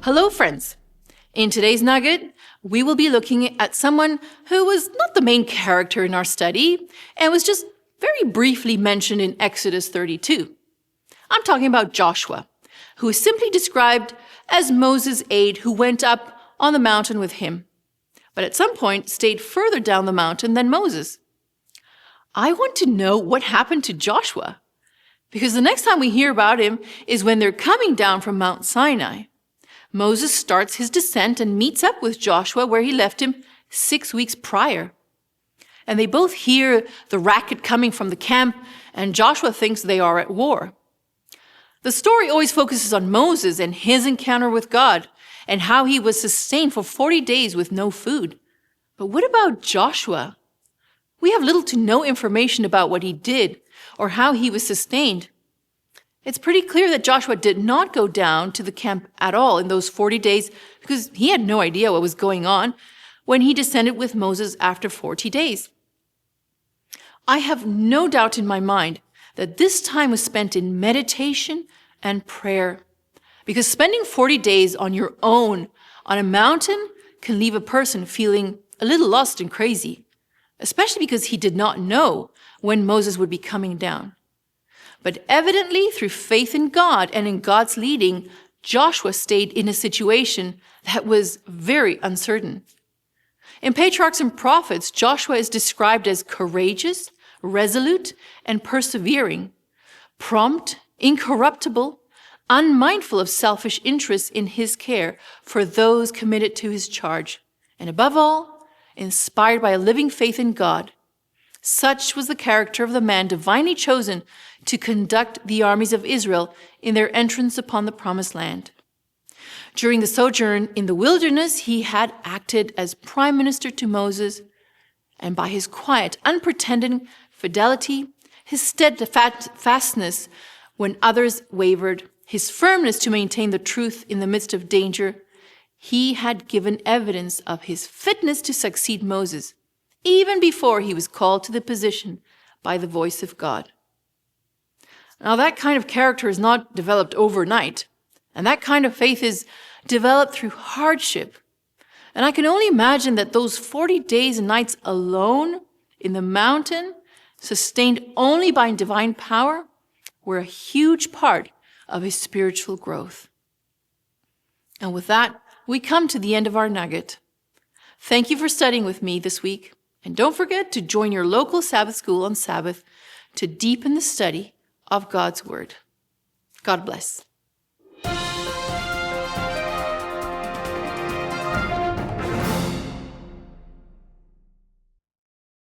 Hello, friends. In today's nugget, we will be looking at someone who was not the main character in our study and was just very briefly mentioned in Exodus 32. I'm talking about Joshua, who is simply described as Moses' aide who went up on the mountain with him, but at some point stayed further down the mountain than Moses. I want to know what happened to Joshua, because the next time we hear about him is when they're coming down from Mount Sinai. Moses starts his descent and meets up with Joshua where he left him 6 weeks prior. And they both hear the racket coming from the camp, and Joshua thinks they are at war. The story always focuses on Moses and his encounter with God and how he was sustained for 40 days with no food. But what about Joshua? We have little to no information about what he did or how he was sustained. It's pretty clear that Joshua did not go down to the camp at all in those 40 days because he had no idea what was going on when he descended with Moses after 40 days. I have no doubt in my mind that this time was spent in meditation and prayer, because spending 40 days on your own on a mountain can leave a person feeling a little lost and crazy, especially because he did not know when Moses would be coming down. But evidently, through faith in God and in God's leading, Joshua stayed in a situation that was very uncertain. In Patriarchs and Prophets, Joshua is described as courageous, resolute, and persevering, prompt, incorruptible, unmindful of selfish interests in his care for those committed to his charge, and above all, inspired by a living faith in God. Such was the character of the man divinely chosen to conduct the armies of Israel in their entrance upon the promised land. During the sojourn in the wilderness, he had acted as prime minister to Moses, and by his quiet, unpretending fidelity, his steadfastness when others wavered, his firmness to maintain the truth in the midst of danger, he had given evidence of his fitness to succeed Moses, even before he was called to the position by the voice of God. Now, that kind of character is not developed overnight, and that kind of faith is developed through hardship. And I can only imagine that those 40 days and nights alone in the mountain, sustained only by divine power, were a huge part of his spiritual growth. And with that, we come to the end of our nugget. Thank you for studying with me this week. And don't forget to join your local Sabbath school on Sabbath to deepen the study of God's Word. God bless.